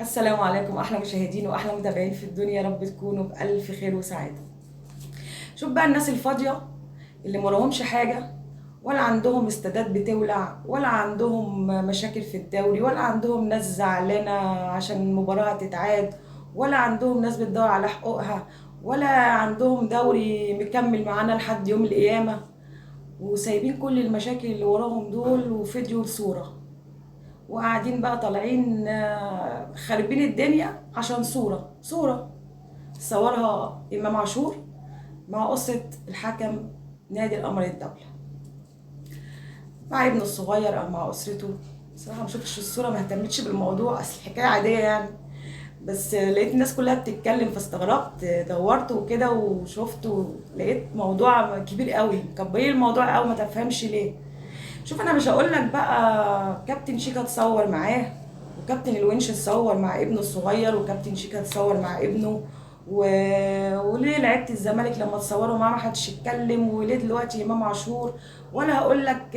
السلام عليكم احلى مشاهدين واحلى متابعين في الدنيا، يا رب تكونوا بالف خير وسعاده. شوف بقى الناس الفاضيه اللي مراهمش حاجه، ولا عندهم استادات بتولع، ولا عندهم مشاكل في الدوري، ولا عندهم ناس زعلانه عشان المباراه هتتعاد، ولا عندهم ناس بتدور على حقوقها، ولا عندهم دوري مكمل معانا لحد يوم القيامه، وسايبين كل المشاكل اللي وراهم دول وفيديو وصوره، وقاعدين بقى طالعين خاربين الدنيا عشان صورة صورها إمام عاشور مع أسرة الحكم نادي القمر الدولي مع ابنه الصغير أو مع أسرته. بصراحة ما شفتش الصورة، ما اهتمتش بالموضوع، أصل الحكاية عادية يعني. بس لقيت الناس كلها بتتكلم فاستغربت، دورت وكده وشفت ولقيت موضوع كبير قوي، مكبرين الموضوع قوي، ما تفهمش ليه. شوف انا مش هقول لك بقى كابتن شيكا اتصور معاه، وكابتن الونش اتصور مع ابنه الصغير، وكابتن شيكا اتصور مع ابنه و... وليه لعيبه الزمالك لما اتصوروا معاه ما حدش يتكلم، وليه دلوقتي امام عاشور. ولا هقول لك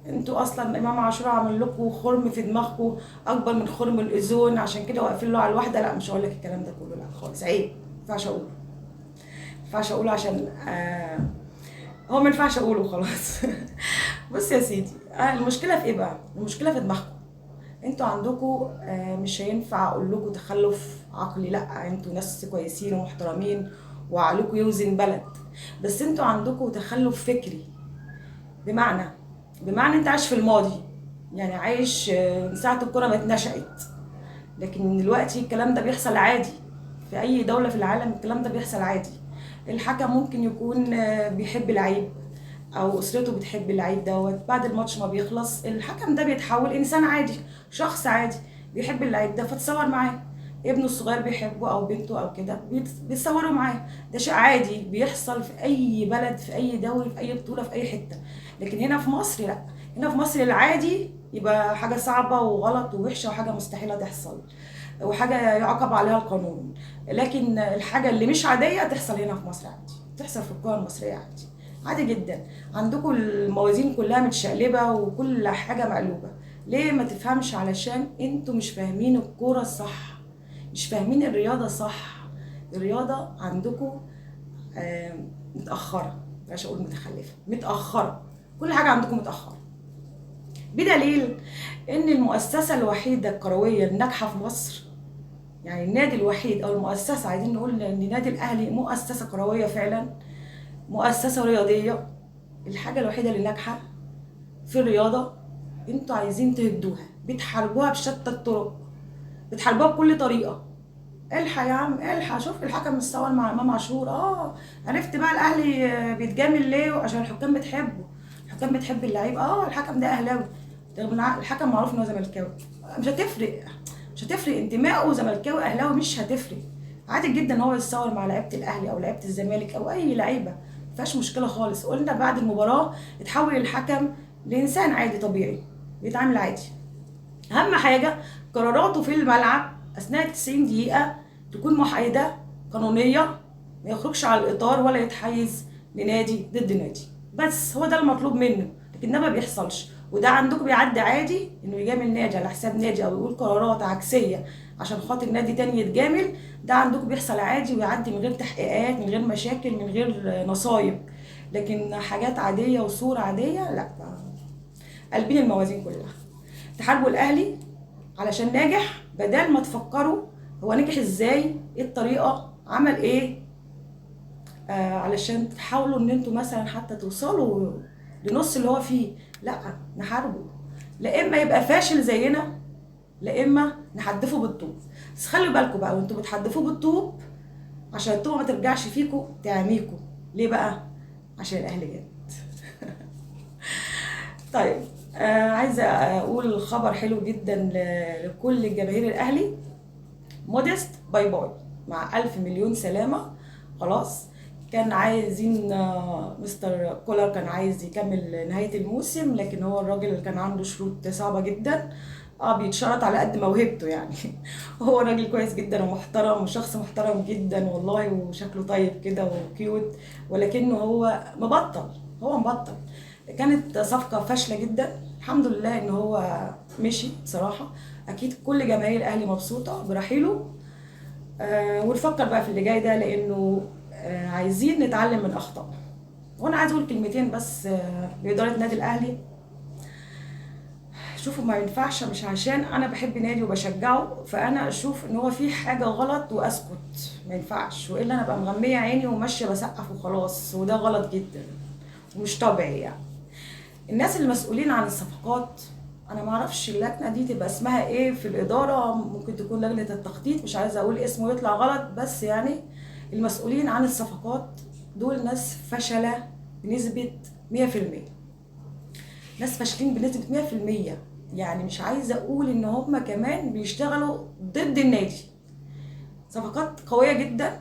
انتوا اصلا امام عاشور عامل لكم خرم في دماغكم اكبر من خرم الاوزون، عشان كده واقفين له على الواحده. لا مش هقول لك الكلام ده كله، لا خالص، عيب، ما ينفعش اقوله، ما ينفعش اقوله عشان هو ما ينفعش اقوله خلاص. بص يا سيدي، المشكله في ايه بقى؟ المشكله في دماغكم. انتوا عندكم مش هينفع اقول لكم تخلف عقلي، لا انتوا ناس كويسين ومحترمين وعقلكم يوزن بلد، بس انتوا عندكم تخلف فكري. بمعنى بمعنى انت عايش في الماضي، يعني عايش من ساعه الكره ما اتنشأت، لكن دلوقتي الكلام ده بيحصل عادي. في اي دولة في العالم الكلام ده بيحصل عادي. الحكم ممكن يكون بيحب لعيب، او اسرته بتحب اللعيب دوت، بعد الماتش ما بيخلص الحكم ده بيتحول انسان عادي، شخص عادي بيحب اللعيب ده فتصور معاه. ابنه الصغير بيحبه او بنته او كده بيتصوروا معاه. ده شيء عادي بيحصل في اي بلد، في اي دوري، في اي بطولة، في اي حتة. لكن هنا في مصر لا، هنا في مصر العادي يبقى حاجة صعبة وغلط ووحشة وحاجة مستحيلة تحصل، وحاجة يعاقب عليها القانون. لكن الحاجة اللي مش عادية تحصل هنا في مصر عادي، تحصل في الكرة المصرية عادي، عادي جدا. عندكم الموازين كلها متشقلبة وكل حاجة مقلوبة. ليه؟ ما تفهمش، علشان انتوا مش فاهمين الكورة الصح، مش فاهمين الرياضة صح. الرياضة عندكم متأخرة، مش أقول متخلفة، متأخرة. كل حاجة عندكم متأخرة، بدليل ان المؤسسة الوحيدة الكروية الناجحة في مصر، يعني النادي الوحيد او المؤسسه، عايزين نقول ان نادي الاهلي مؤسسه كرويه فعلا، مؤسسه رياضيه. الحاجه الوحيده اللي ناجحه في الرياضه، انتوا عايزين تهدوها، بتحاربوها بشتى الطرق، بتحاربوها بكل طريقه. الحق يا عم الحق، شوف الحكم متصور مع امام عاشور. عرفت بقى الاهلي بيتجامل ليه؟ عشان الحكام بتحبه، الحكام بتحب اللعيب. الحكم ده اهلاوي، رغم ان الحكم معروف ان هو زملكاوي. مش هتفرق، مش هتفرق انتمائه زملكاوي اهلاوي، مش هتفرق. عادي جدا ان هو يتصور مع لعيبه الاهلي او لعيبه الزمالك او اي لعيبه، مفيهاش مشكله خالص. قلنا بعد المباراه اتحول الحكم لانسان عادي طبيعي بيتعامل عادي. اهم حاجه قراراته في الملعب اثناء 90 دقيقه تكون محايده قانونيه، ما يخرجش على الاطار ولا يتحيز لنادي ضد نادي، بس هو ده المطلوب منه. لكن ده ما بيحصلش، وده عندكم بيعدي عادي، انه يجامل نادي على حساب نادي او يقول قرارات عكسيه عشان خاطر نادي تاني يتجامل. ده عندكم بيحصل عادي ويعدي من غير تحقيقات، من غير مشاكل، من غير نصايب. لكن حاجات عاديه وصوره عاديه لا، قلبين الموازين كلها. تحاربوا الاهلي علشان ناجح، بدل ما تفكروا هو نجح ازاي، ايه الطريقه، عمل ايه، علشان تحاولوا ان انتوا مثلا حتى توصلوا لنص اللي هو فيه. لا، نحاربه، لا اما يبقى فاشل زينا، لا اما نحدفه بالطوب. بس خلوا بالكم بقى وانتوا بتحدفوه بالطوب، عشان الطوبه ما ترجعش فيكم تعميكم. ليه بقى؟ عشان الاهلي جامد. طيب، عايزه اقول خبر حلو جدا لكل جماهير الاهلي. موديست باي باي، مع ألف مليون سلامة. خلاص، كان عايزين مستر كولر كان عايز يكمل نهاية الموسم، لكن هو الراجل اللي كان عنده شروط صعبة جدا. بيتشرط على قد موهبته يعني. هو راجل كويس جدا ومحترم وشخص محترم جدا والله، وشكله طيب كده وكيوت، ولكنه هو مبطل، هو مبطل. كانت صفقة فاشلة جدا، الحمد لله ان هو مشي بصراحة. اكيد كل جماهير الاهلي مبسوطه برحيله. ونفكر بقى في اللي جاي ده، لانه عايزين نتعلم من اخطائنا. وانا عايز اقول كلمتين بس لاداره النادي الاهلي. شوفوا، ما ينفعش مش عشان انا بحب نادي وبشجعه فانا اشوف ان هو في حاجه غلط واسكت، ما ينفعش، والا انا ابقى مغميه عيني وماشيه بسقف وخلاص، وده غلط جدا ومش طبيعي يعني. الناس المسؤولين عن الصفقات، انا ما اعرفش اللجنه دي تبقى اسمها ايه في الاداره، ممكن تكون لجنه التخطيط، مش عايزه اقول اسمه يطلع غلط، بس يعني المسؤولين عن الصفقات دول ناس فشله بنسبه 100%. ناس فاشلين بنسبه 100%. يعني مش عايزه اقول ان هم كمان بيشتغلوا ضد النادي. صفقات قويه جدا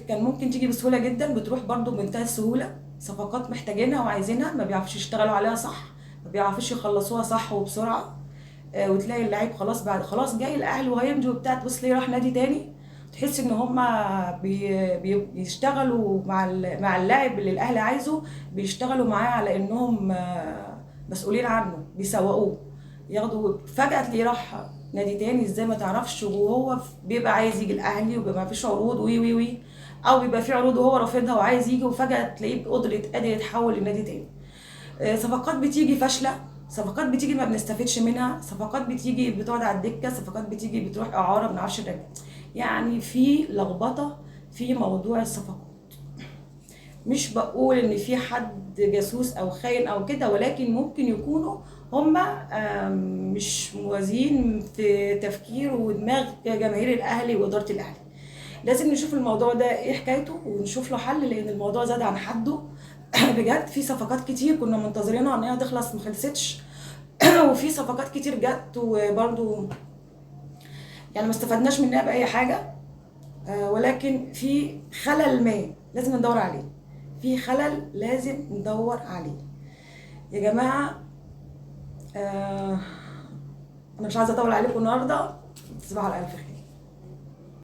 كان ممكن تيجي بسهوله جدا، بتروح برضو بمنتهى السهوله. صفقات محتاجينها وعايزينها ما بيعرفوش يشتغلوا عليها صح، ما بيعرفوش يخلصوها صح وبسرعه. وتلاقي اللعيب خلاص بعد خلاص جاي الاهلي وهيمضي وبتاع، تبص ليه راح نادي تاني. تحس ان هم بيشتغلوا مع اللاعب اللي الاهلي عايزه، بيشتغلوا معاه على انهم مسؤولين عنه، بيسوقوه. ياخدوا فجاه تلاقيه راح نادي تاني، ازاي ما تعرفش، وهو بيبقى عايز يجي الاهلي وبيبقى مفيش عروض وي وي وي، او بيبقى في عروض وهو رافضها وعايز يجي، وفجاه تلاقيه قادر يتحول لنادي تاني. صفقات بتيجي فاشله، صفقات بتيجي ما بنستفدش منها، صفقات بتيجي بتقعد على الدكه، صفقات بتيجي بتروح اعاره ما بنعرفش نرجع. يعني في لخبطه في موضوع الصفقات. مش بقول ان في حد جاسوس او خاين او كده، ولكن ممكن يكونوا هما مش موازين في تفكير ودماغ جماهير الاهلي واداره الاهلي. لازم نشوف الموضوع ده ايه حكايته ونشوف له حل، لان الموضوع زاد عن حده. بجد في صفقات كتير كنا منتظرينها ان هي تخلص ما خلصتش. وفي صفقات كتير جت وبرده يعني ما استفدناش منها باي حاجه. ولكن في خلل ما لازم ندور عليه، في خلل لازم ندور عليه يا جماعه. انا مش عايزه اطول عليكم النهارده. تصبحوا على الف خير.